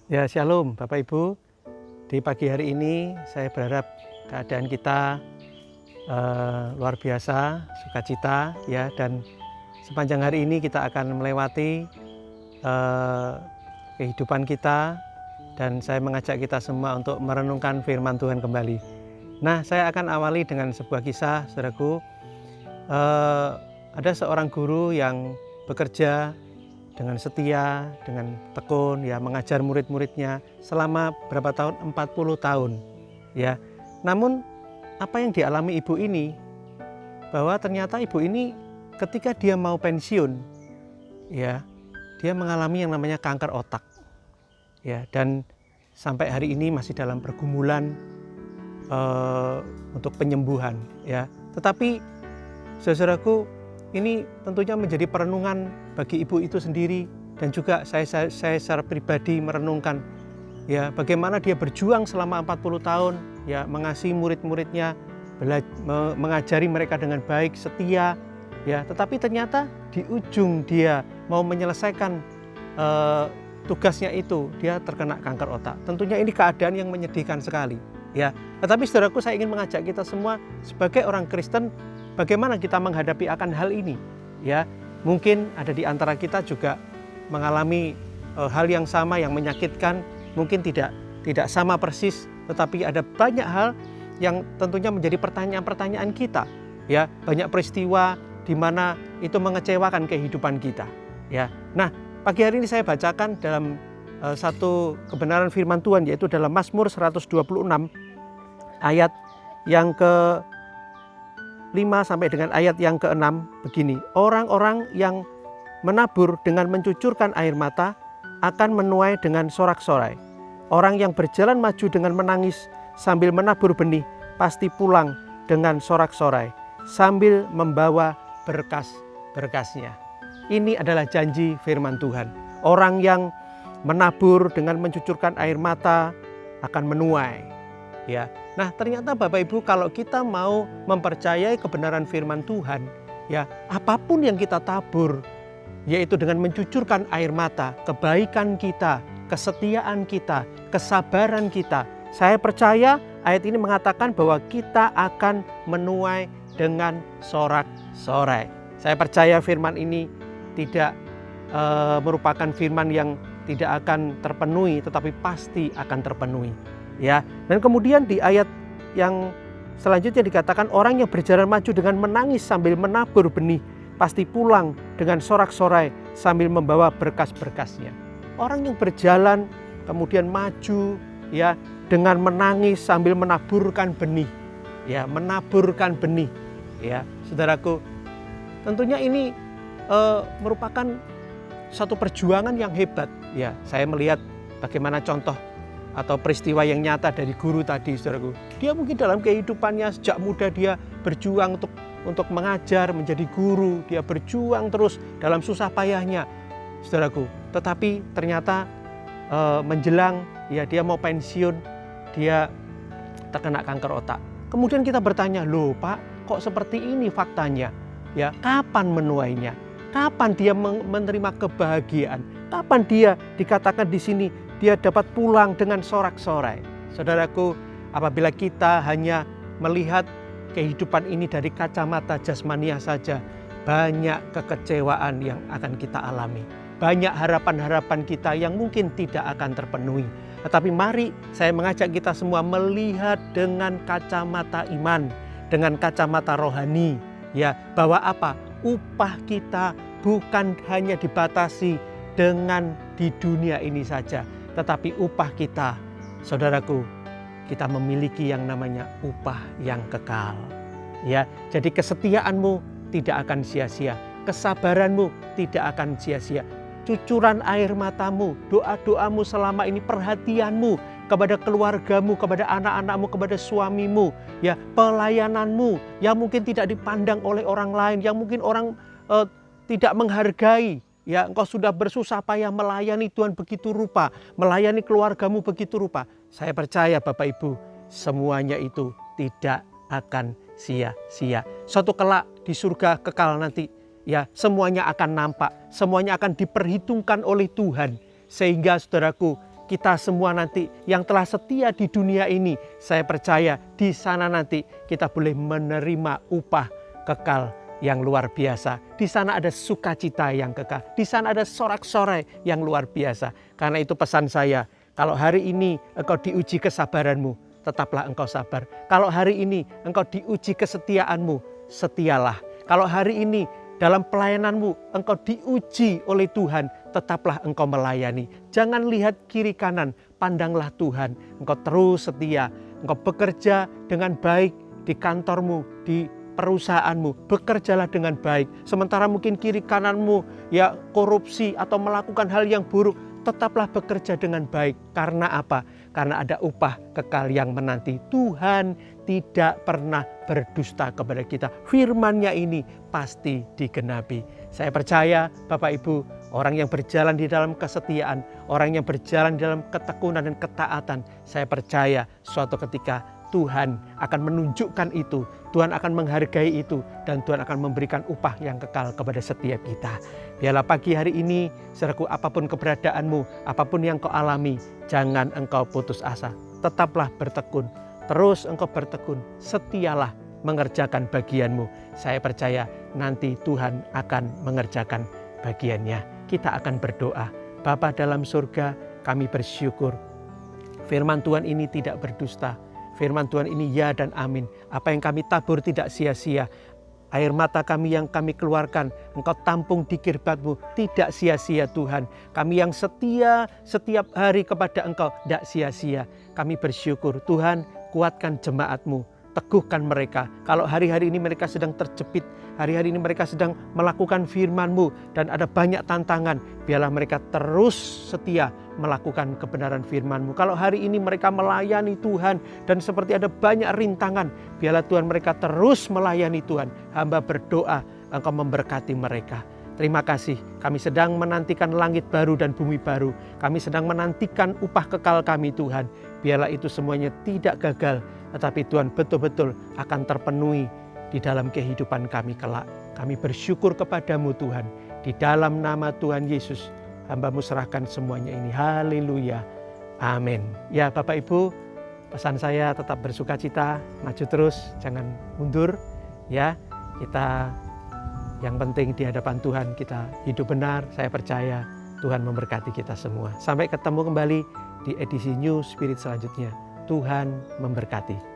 Ya, shalom Bapak Ibu. Di pagi hari ini saya berharap keadaan kita luar biasa, sukacita ya, dan sepanjang hari ini kita akan melewati kehidupan kita, dan saya mengajak kita semua untuk merenungkan firman Tuhan kembali. Nah, saya akan awali dengan sebuah kisah, saudaraku. Ada seorang guru yang bekerja dengan setia, dengan tekun, ya, mengajar murid-muridnya selama berapa tahun? 40 tahun, ya. Namun apa yang dialami ibu ini, bahwa ternyata ibu ini ketika dia mau pensiun, ya, dia mengalami yang namanya kanker otak, ya, dan sampai hari ini masih dalam pergumulan untuk penyembuhan, ya. Tetapi saudaraku, ini tentunya menjadi perenungan bagi ibu itu sendiri, dan juga saya secara pribadi merenungkan, ya, bagaimana dia berjuang selama 40 tahun, ya, mengasihi murid-muridnya, mengajari mereka dengan baik, setia, ya. Tetapi ternyata di ujung dia mau menyelesaikan tugasnya itu, dia terkena kanker otak. Tentunya ini keadaan yang menyedihkan sekali, ya. Tetapi saudaraku, saya ingin mengajak kita semua sebagai orang Kristen, bagaimana kita menghadapi akan hal ini, ya. Mungkin ada di antara kita juga mengalami hal yang sama, yang menyakitkan. Mungkin tidak sama persis, tetapi ada banyak hal yang tentunya menjadi pertanyaan-pertanyaan kita, ya. Banyak peristiwa di mana itu mengecewakan kehidupan kita, ya. Nah, pagi hari ini saya bacakan dalam satu kebenaran firman Tuhan, yaitu dalam Mazmur 126 ayat yang ke 5 sampai dengan ayat yang ke-6 begini. Orang-orang yang menabur dengan mencucurkan air mata akan menuai dengan sorak-sorai. Orang yang berjalan maju dengan menangis sambil menabur benih pasti pulang dengan sorak-sorai sambil membawa berkas-berkasnya. Ini adalah janji firman Tuhan. Orang yang menabur dengan mencucurkan air mata akan menuai, ya. Nah, ternyata Bapak Ibu, kalau kita mau mempercayai kebenaran firman Tuhan, ya, apapun yang kita tabur, yaitu dengan mencucurkan air mata, kebaikan kita, kesetiaan kita, kesabaran kita, saya percaya ayat ini mengatakan bahwa kita akan menuai dengan sorak-sorai. Saya percaya firman ini tidak merupakan firman yang tidak akan terpenuhi, tetapi pasti akan terpenuhi, ya. Dan kemudian di ayat yang selanjutnya dikatakan, orang yang berjalan maju dengan menangis sambil menabur benih pasti pulang dengan sorak-sorai sambil membawa berkas-berkasnya. Orang yang berjalan kemudian maju, ya, dengan menangis sambil menaburkan benih, ya, menaburkan benih, ya. Saudaraku, tentunya ini merupakan satu perjuangan yang hebat, ya. Saya melihat bagaimana contoh atau peristiwa yang nyata dari guru tadi, saudaraku. Dia mungkin dalam kehidupannya sejak muda dia berjuang untuk mengajar, menjadi guru. Dia berjuang terus dalam susah payahnya, saudaraku. Tetapi ternyata menjelang, ya, dia mau pensiun, dia terkena kanker otak. Kemudian kita bertanya, loh Pak, kok seperti ini faktanya? Ya, kapan menuainya? Kapan dia menerima kebahagiaan? Kapan dia dikatakan di sini dia dapat pulang dengan sorak-sorai? Saudaraku, apabila kita hanya melihat kehidupan ini dari kacamata jasmania saja, banyak kekecewaan yang akan kita alami. Banyak harapan-harapan kita yang mungkin tidak akan terpenuhi. Tetapi mari saya mengajak kita semua melihat dengan kacamata iman, dengan kacamata rohani, ya, bahwa apa? Upah kita bukan hanya dibatasi dengan di dunia ini saja, tetapi upah kita, saudaraku, kita memiliki yang namanya upah yang kekal, ya. Jadi kesetiaanmu tidak akan sia-sia, kesabaranmu tidak akan sia-sia, cucuran air matamu, doa-doamu selama ini, perhatianmu kepada keluargamu, kepada anak-anakmu, kepada suamimu, ya, pelayananmu yang mungkin tidak dipandang oleh orang lain, yang mungkin orang tidak menghargai, ya, engkau sudah bersusah payah melayani Tuhan begitu rupa, melayani keluargamu begitu rupa. Saya percaya Bapak Ibu, semuanya itu tidak akan sia-sia. Suatu kelak di surga kekal nanti, ya, semuanya akan nampak, semuanya akan diperhitungkan oleh Tuhan. Sehingga saudaraku, kita semua nanti yang telah setia di dunia ini, saya percaya di sana nanti kita boleh menerima upah kekal yang luar biasa. Di sana ada sukacita yang kekal. Di sana ada sorak-sorai yang luar biasa. Karena itu pesan saya, kalau hari ini engkau diuji kesabaranmu, tetaplah engkau sabar. Kalau hari ini engkau diuji kesetiaanmu, setialah. Kalau hari ini dalam pelayananmu engkau diuji oleh Tuhan, tetaplah engkau melayani. Jangan lihat kiri kanan, pandanglah Tuhan. Engkau terus setia, engkau bekerja dengan baik di kantormu, di perusahaanmu. Bekerjalah dengan baik. Sementara mungkin kiri kananmu ya korupsi atau melakukan hal yang buruk, tetaplah bekerja dengan baik. Karena apa? Karena ada upah kekal yang menanti. Tuhan tidak pernah berdusta kepada kita. Firman-Nya ini pasti digenapi. Saya percaya Bapak Ibu, orang yang berjalan di dalam kesetiaan, orang yang berjalan di dalam ketekunan dan ketaatan, saya percaya suatu ketika Tuhan akan menunjukkan itu, Tuhan akan menghargai itu, dan Tuhan akan memberikan upah yang kekal kepada setiap kita. Biarlah pagi hari ini, saudaraku, apapun keberadaanmu, apapun yang kau alami, jangan engkau putus asa. Tetaplah bertekun, terus engkau bertekun, setialah mengerjakan bagianmu. Saya percaya nanti Tuhan akan mengerjakan bagiannya. Kita akan berdoa. Bapa dalam surga, kami bersyukur. Firman Tuhan ini tidak berdusta. Firman Tuhan ini ya dan amin. Apa yang kami tabur tidak sia-sia. Air mata kami yang kami keluarkan, Engkau tampung di kirbat-Mu, tidak sia-sia Tuhan. Kami yang setia setiap hari kepada Engkau, tidak sia-sia. Kami bersyukur, Tuhan kuatkan jemaat-Mu, teguhkan mereka. Kalau hari-hari ini mereka sedang terjepit, hari-hari ini mereka sedang melakukan firman-Mu dan ada banyak tantangan, biarlah mereka terus setia melakukan kebenaran firman-Mu. Kalau hari ini mereka melayani Tuhan dan seperti ada banyak rintangan, biarlah Tuhan mereka terus melayani Tuhan. Hamba berdoa Engkau memberkati mereka. Terima kasih, kami sedang menantikan langit baru dan bumi baru. Kami sedang menantikan upah kekal kami Tuhan. Biarlah itu semuanya tidak gagal, tetapi Tuhan betul-betul akan terpenuhi di dalam kehidupan kami kelak. Kami bersyukur kepadamu Tuhan. Di dalam nama Tuhan Yesus, hamba-Mu serahkan semuanya ini. Haleluya. Amin. Ya Bapak Ibu, pesan saya tetap bersuka cita, maju terus, jangan mundur. Ya, kita yang penting di hadapan Tuhan kita hidup benar. Saya percaya Tuhan memberkati kita semua. Sampai ketemu kembali di edisi New Spirit selanjutnya. Tuhan memberkati.